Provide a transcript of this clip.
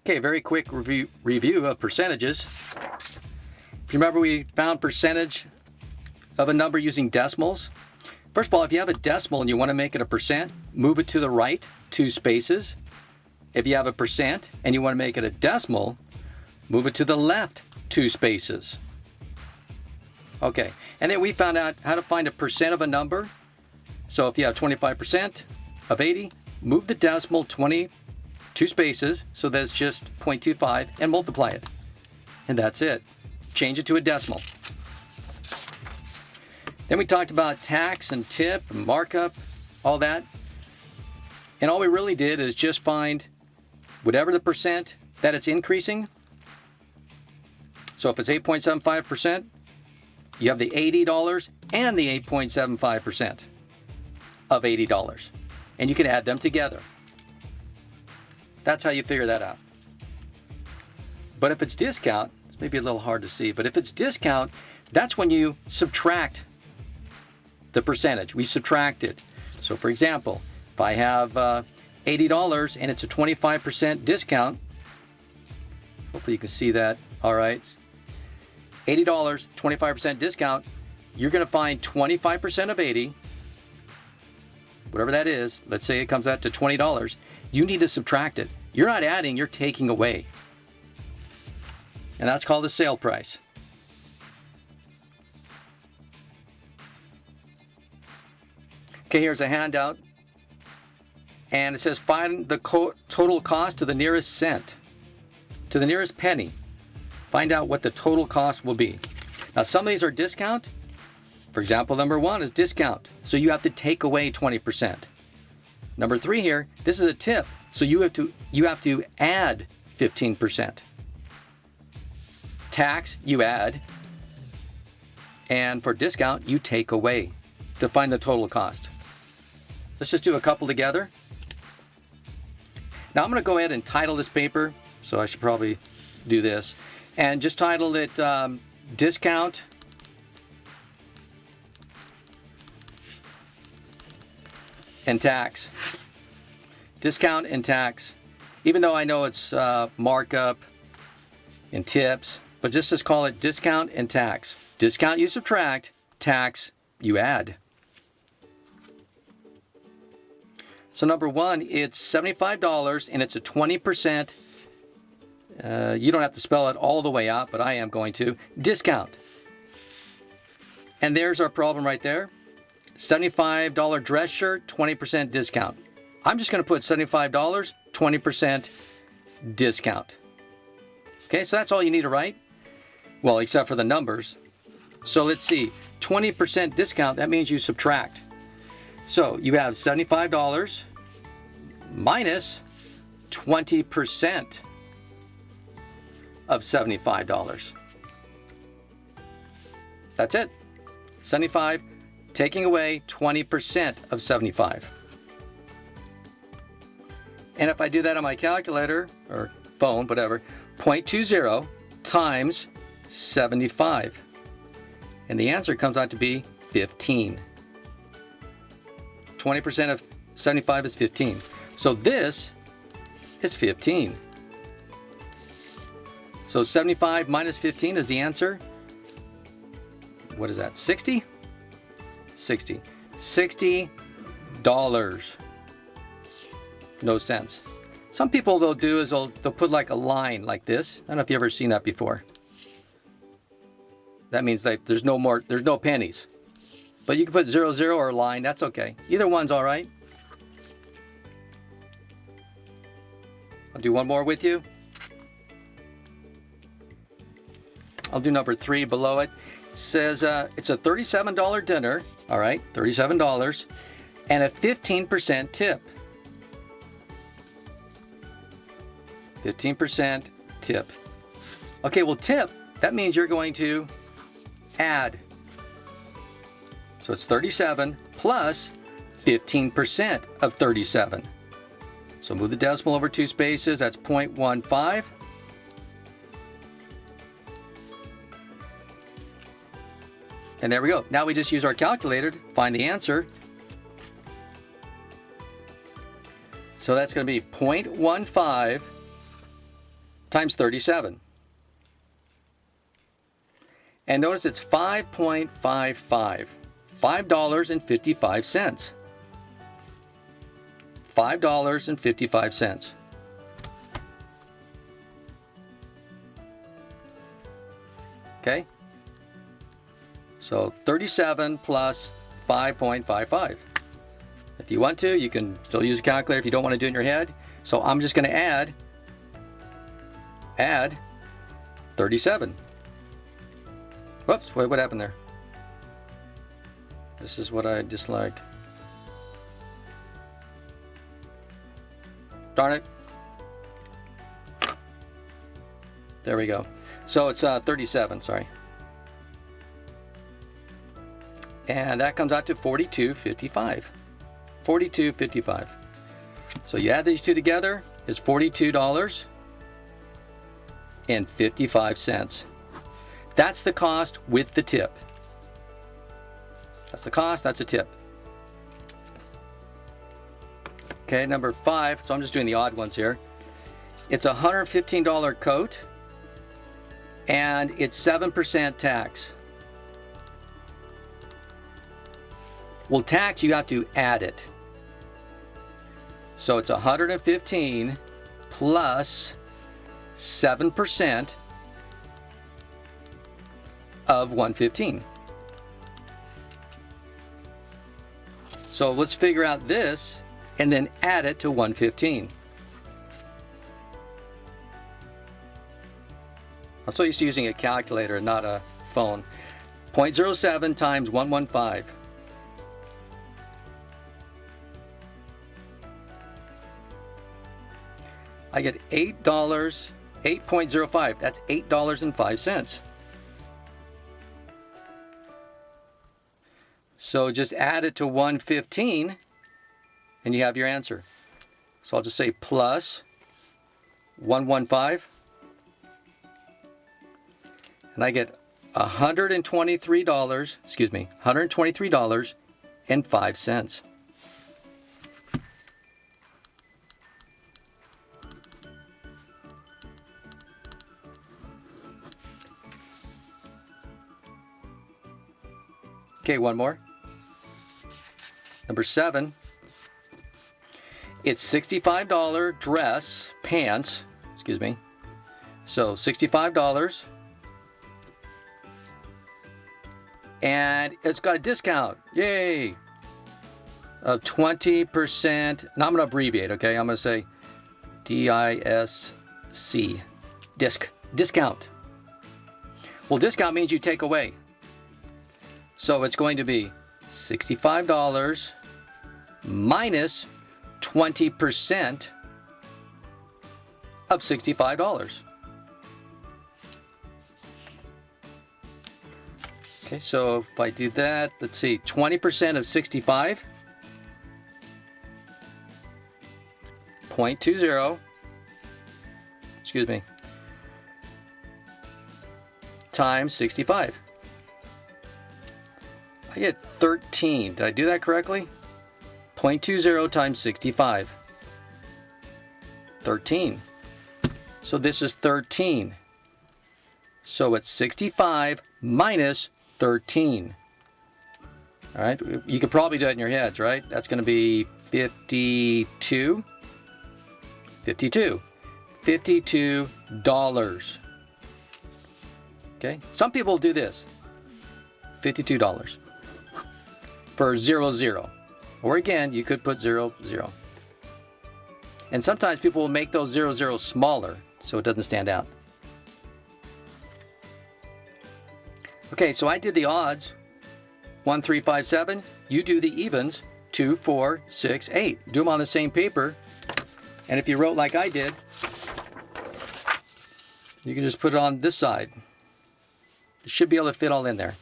Okay, very quick review of percentages. If you remember, we found percentage of a number using decimals. First of all, if you have a decimal and you want to make it a percent, move it to the right 2 spaces. If you have a percent and you want to make it a decimal, move it to the left 2 spaces. Okay, and then we found out how to find a percent of a number. So if you have 25% of 80, move the decimal 22 spaces, so that's just 0.25, and multiply it. And that's it. Change it to a decimal. Then we talked about tax and tip and markup, all that. And all we really did is just find whatever the percent that it's increasing. So if it's 8.75%, you have the $80 and the 8.75% of $80. And you can add them together. That's how you figure that out. But if it's discount, it's maybe a little hard to see, but if it's discount, that's when you subtract the percentage. We subtract it. So for example, if I have $80 and it's a 25% discount, hopefully you can see that. All right. $80, 25% discount, you're going to find 25% of 80, whatever that is. Let's say it comes out to $20. You need to subtract it. You're not adding, you're taking away. And that's called the sale price. Okay, here's a handout. And it says find the total cost to the nearest cent, to the nearest penny. Find out what the total cost will be. Now, some of these are discount. For example, number 1 is discount. So you have to take away 20%. Number 3 here, this is a tip. So you have to add 15%. Tax, you add. And for discount, you take away to find the total cost. Let's just do a couple together. Now I'm going to go ahead and title this paper. So I should probably do this. And just title it Discount and Tax. Discount and tax. Even though I know it's markup and tips, but just call it discount and tax. Discount you subtract, tax you add. So number 1, it's $75 and it's a 20%. You don't have to spell it all the way out, but I am going to. Discount. And there's our problem right there. $75 dress shirt, 20% discount. I'm just going to put $75, 20% discount. Okay, so that's all you need to write. Well, except for the numbers. So let's see. 20% discount, that means you subtract. So you have $75 minus 20% of $75. That's it. 75, taking away 20% of 75. And if I do that on my calculator, or phone, whatever, 0.20 times 75. And the answer comes out to be 15. 20% of 75 is 15. So this is 15. So 75 minus 15 is the answer. What is that? 60? 60. $60. No sense. Some people they'll do is they'll put like a line like this. I don't know if you've ever seen that before. That means that there's no pennies. But you can put 00 or a line, that's okay. Either one's all right. I'll do one more with you. I'll do number 3 below it. It says it's a $37 dinner, all right, $37, and a 15% tip. 15% tip. Okay, well, tip, that means you're going to add. So it's 37 plus 15% of 37. So move the decimal over 2 spaces, that's 0.15. And there we go. Now we just use our calculator to find the answer. So that's going to be 0.15 times 37. And notice it's 5.55, $5.55. $5.55. Okay? So 37 plus 5.55. If you want to, you can still use a calculator if you don't want to do it in your head. So I'm just going to add 37. Whoops, wait, what happened there? This is what I dislike. Darn it. There we go. So it's 37, sorry. And that comes out to $42.55. $42.55. So you add these two together, it's $42.55. That's the cost with the tip. That's the cost, that's a tip. Okay, number 5, so I'm just doing the odd ones here. It's a $115 coat, and it's 7% tax. Well, tax, you have to add it. So it's 115 plus 7% of 115. So let's figure out this and then add it to 115. I'm so used to using a calculator and not a phone. 0.07 times 115. I get $8.05. That's $8.05. So just add it to 115 and you have your answer. So I'll just say plus 115 and I get $123.05. Okay, one more. Number 7. It's $65 dress, pants, excuse me. So $65. And it's got a discount, yay, of 20%. Now I'm going to abbreviate, okay? I'm going to say DISC, discount. Well, discount means you take away. So it's going to be $65 minus 20% of $65. Okay, so if I do that, let's see, 20% of 65, 0.20, excuse me, times 65. I get 13. Did I do that correctly? 0.20 times 65. 13. So this is 13. So it's 65 minus 13. All right, you could probably do it in your heads, right? That's going to be 52. $52. Okay, some people do this. $52 for 00. Or again, you could put 00. And sometimes people will make those 00 smaller so it doesn't stand out. Okay, so I did the odds, 1, 3, 5, 7. You do the evens, 2, 4, 6, 8. Do them on the same paper. And if you wrote like I did, you can just put it on this side. It should be able to fit all in there.